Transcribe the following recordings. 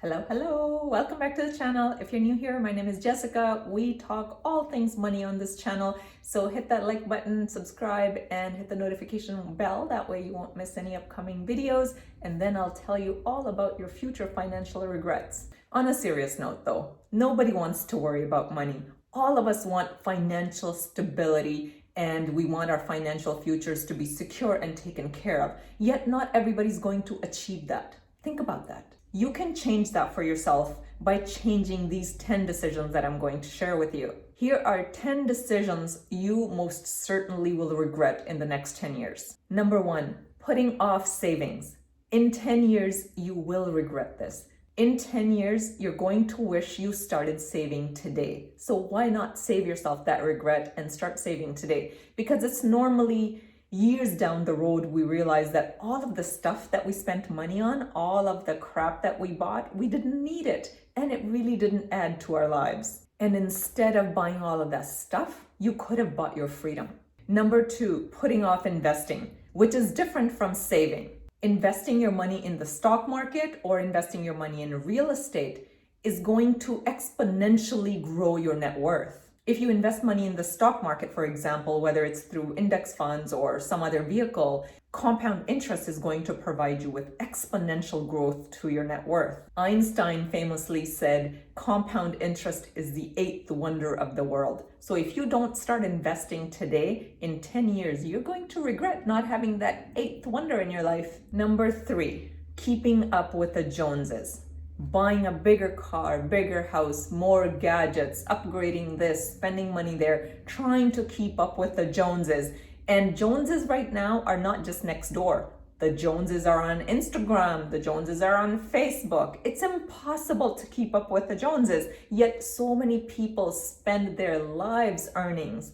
Hello. Welcome back to the channel. If you're new here, my name is Jessica. We talk all things money on this channel. So hit that like button, subscribe, and hit the notification bell. That way you won't miss any upcoming videos. And then I'll tell you all about your future financial regrets. On a serious note though, nobody wants to worry about money. All of us want financial stability and we want our financial futures to be secure and taken care of. Yet not everybody's going to achieve that. Think about that. You can change that for yourself by changing these 10 decisions that I'm going to share with you. Here are 10 decisions you most certainly will regret in the next 10 years. Number 1, putting off savings. In 10 years, you will regret this. In 10 years, you're going to wish you started saving today. So why not save yourself that regret and start saving today? Because it's normally years down the road, we realize that all of the stuff that we spent money on, all of the crap that we bought, we didn't need it. And it really didn't add to our lives. And instead of buying all of that stuff, you could have bought your freedom. Number 2, putting off investing, which is different from saving. Investing your money in the stock market or investing your money in real estate is going to exponentially grow your net worth. If you invest money in the stock market, for example, whether it's through index funds or some other vehicle, compound interest is going to provide you with exponential growth to your net worth. Einstein famously said, compound interest is the 8th wonder of the world. So if you don't start investing today, in 10 years, you're going to regret not having that 8th wonder in your life. Number 3, keeping up with the Joneses. Buying a bigger car, bigger house, more gadgets, upgrading this, spending money there, trying to keep up with the Joneses. And Joneses right now are not just next door. The Joneses are on Instagram, the Joneses are on Facebook. It's impossible to keep up with the Joneses, yet so many people spend their lives' earnings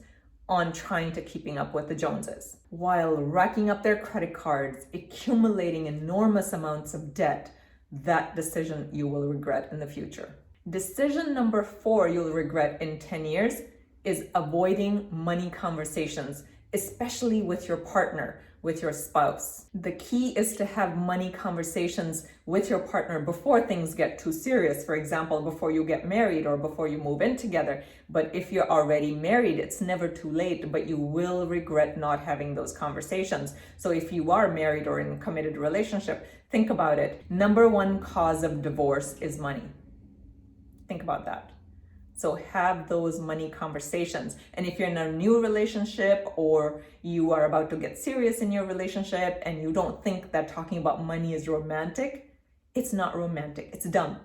on trying to keeping up with the Joneses, while racking up their credit cards, accumulating enormous amounts of debt. That decision you will regret in the future. Decision number 4 you'll regret in 10 years is avoiding money conversations, especially with your partner, with your spouse. The key is to have money conversations with your partner before things get too serious. For example, before you get married or before you move in together. But if you're already married, it's never too late, but you will regret not having those conversations. So if you are married or in a committed relationship, think about it. Number 1 cause of divorce is money. Think about that. So have those money conversations. And if you're in a new relationship or you are about to get serious in your relationship and you don't think that talking about money is romantic, it's not romantic, it's dumb.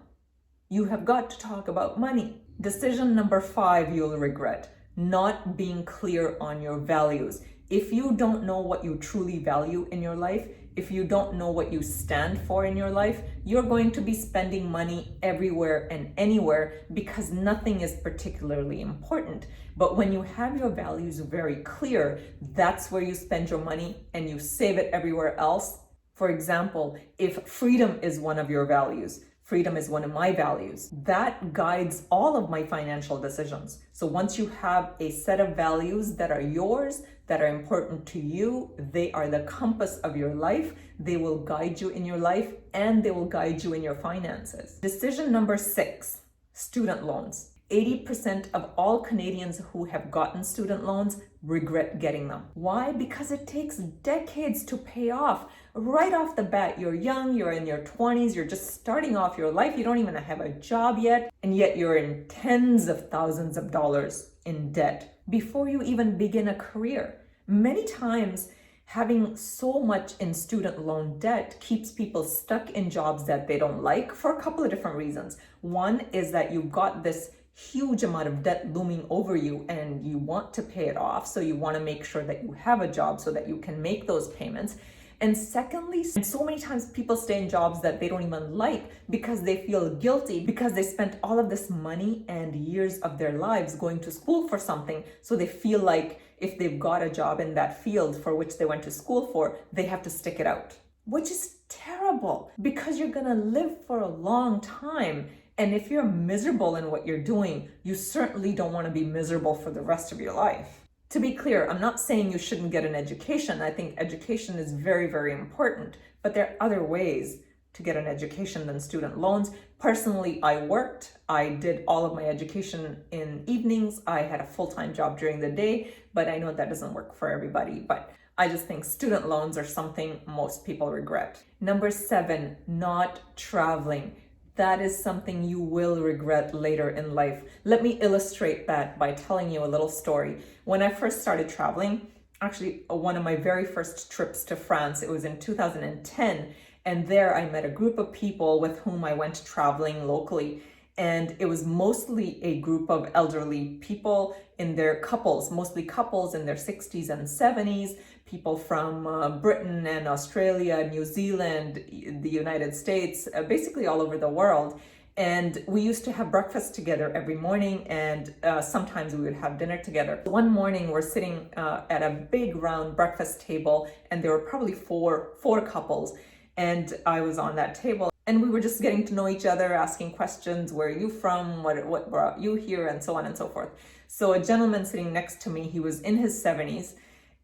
You have got to talk about money. Decision number 5 you'll regret, not being clear on your values. If you don't know what you truly value in your life, if you don't know what you stand for in your life, you're going to be spending money everywhere and anywhere because nothing is particularly important. But when you have your values very clear, that's where you spend your money and you save it everywhere else. For example, if freedom is one of your values, freedom is one of my values, that guides all of my financial decisions. So once you have a set of values that are yours, that are important to you, they are the compass of your life. They will guide you in your life and they will guide you in your finances. Decision number 6, student loans. 80% of all Canadians who have gotten student loans regret getting them. Why? Because it takes decades to pay off. Right off the bat, you're young, you're in your 20s, you're just starting off your life, you don't even have a job yet, and yet you're in tens of thousands of dollars in debt before you even begin a career. Many times, having so much in student loan debt keeps people stuck in jobs that they don't like for a couple of different reasons. One is that you've got this huge amount of debt looming over you and you want to pay it off. So you want to make sure that you have a job so that you can make those payments. And secondly, so many times people stay in jobs that they don't even like because they feel guilty because they spent all of this money and years of their lives going to school for something. So they feel like if they've got a job in that field for which they went to school for, they have to stick it out, which is terrible because you're going to live for a long time. And if you're miserable in what you're doing, you certainly don't want to be miserable for the rest of your life. To be clear, I'm not saying you shouldn't get an education. I think education is very, very important, but there are other ways to get an education than student loans. Personally, I worked. I did all of my education in evenings. I had a full-time job during the day, but I know that doesn't work for everybody. But I just think student loans are something most people regret. Number 7, not traveling. That is something you will regret later in life. Let me illustrate that by telling you a little story. When I first started traveling, actually one of my very first trips to France, it was in 2010. And there I met a group of people with whom I went traveling locally. And it was mostly a group of elderly people in their couples, mostly couples in their 60s and 70s, people from Britain and Australia, New Zealand, the United States, basically all over the world. And we used to have breakfast together every morning, and sometimes we would have dinner together. One morning we're sitting at a big round breakfast table, and there were probably four couples. And I was on that table, and we were just getting to know each other, asking questions. Where are you from? What brought you here? And so on and so forth. So a gentleman sitting next to me, he was in his 70s,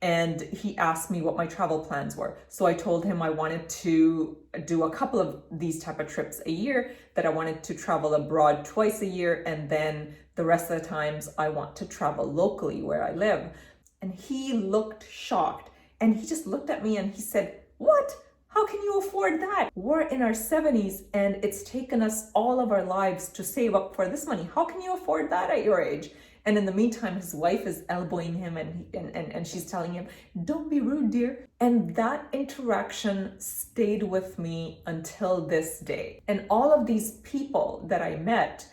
and he asked me what my travel plans were. So I told him I wanted to do a couple of these type of trips a year, that I wanted to travel abroad twice a year, and then the rest of the times I want to travel locally where I live. And he looked shocked, and he just looked at me and he said, "What? How can you afford that? We're in our 70s and it's taken us all of our lives to save up for this money. How can you afford that at your age?" And in the meantime, his wife is elbowing him and she's telling him, "Don't be rude, dear." And that interaction stayed with me until this day. And all of these people that I met,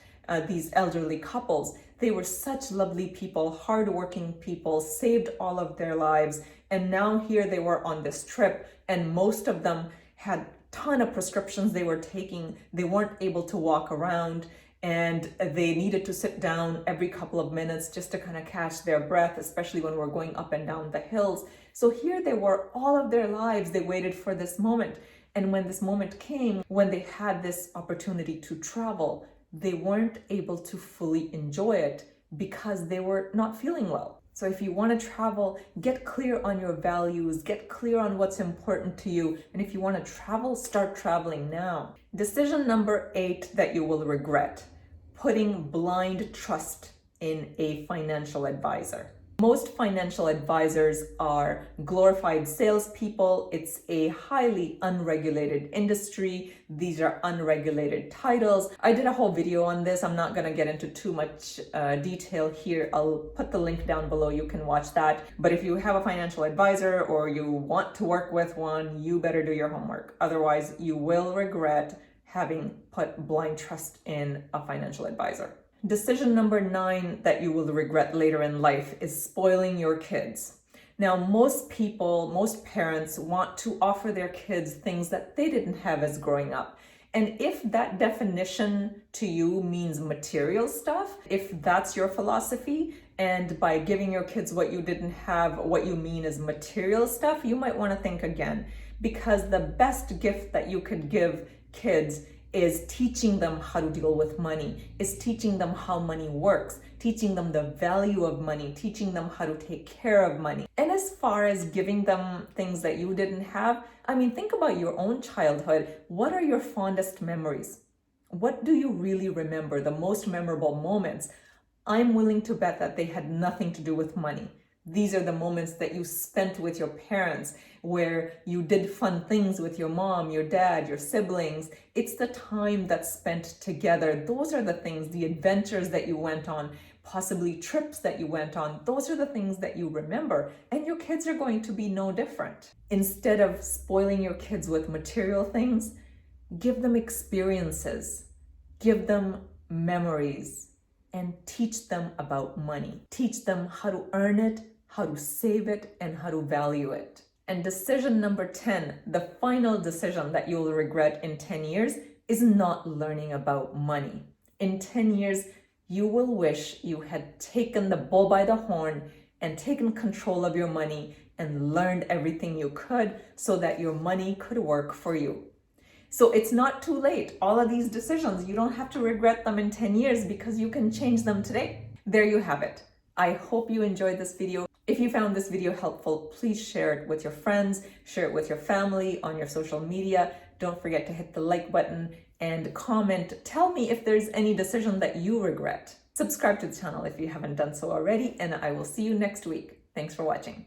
these elderly couples, they were such lovely people, hardworking people, saved all of their lives. And now here they were on this trip, and most of them had a ton of prescriptions they were taking. They weren't able to walk around, and they needed to sit down every couple of minutes just to kind of catch their breath, especially when we're going up and down the hills. So here they were, all of their lives, they waited for this moment. And when this moment came, when they had this opportunity to travel, they weren't able to fully enjoy it because they were not feeling well. So if you want to travel, get clear on your values, get clear on what's important to you. And if you want to travel, start traveling now. Decision number 8 that you will regret: putting blind trust in a financial advisor. Most financial advisors are glorified salespeople. It's a highly unregulated industry. These are unregulated titles. I did a whole video on this. I'm not going to get into too much detail here. I'll put the link down below. You can watch that. But if you have a financial advisor or you want to work with one, you better do your homework. Otherwise, you will regret having put blind trust in a financial advisor. Decision number 9 that you will regret later in life is spoiling your kids. Now, most people, most parents want to offer their kids things that they didn't have as growing up. And if that definition to you means material stuff, if that's your philosophy, and by giving your kids what you didn't have, what you mean is material stuff, you might want to think again. Because the best gift that you could give kids is teaching them how to deal with money, is teaching them how money works, teaching them the value of money, teaching them how to take care of money. And as far as giving them things that you didn't have, I mean, think about your own childhood. What are your fondest memories? What do you really remember, the most memorable moments? I'm willing to bet that they had nothing to do with money. These are the moments that you spent with your parents, where you did fun things with your mom, your dad, your siblings. It's the time that's spent together. Those are the things, the adventures that you went on, possibly trips that you went on. Those are the things that you remember. And your kids are going to be no different. Instead of spoiling your kids with material things, give them experiences, give them memories, and teach them about money. Teach them how to earn it, how to save it, and how to value it. And decision number 10, the final decision that you'll regret in 10 years, is not learning about money. In 10 years, you will wish you had taken the bull by the horn and taken control of your money and learned everything you could so that your money could work for you. So it's not too late. All of these decisions, you don't have to regret them in 10 years because you can change them today. There you have it. I hope you enjoyed this video. If you found this video helpful, please share it with your friends, share it with your family, on your social media. don't forget to hit the like button and comment. Tell me if there's any decision that you regret. Subscribe to the channel if you haven't done so already, and I will see you next week. Thanks for watching.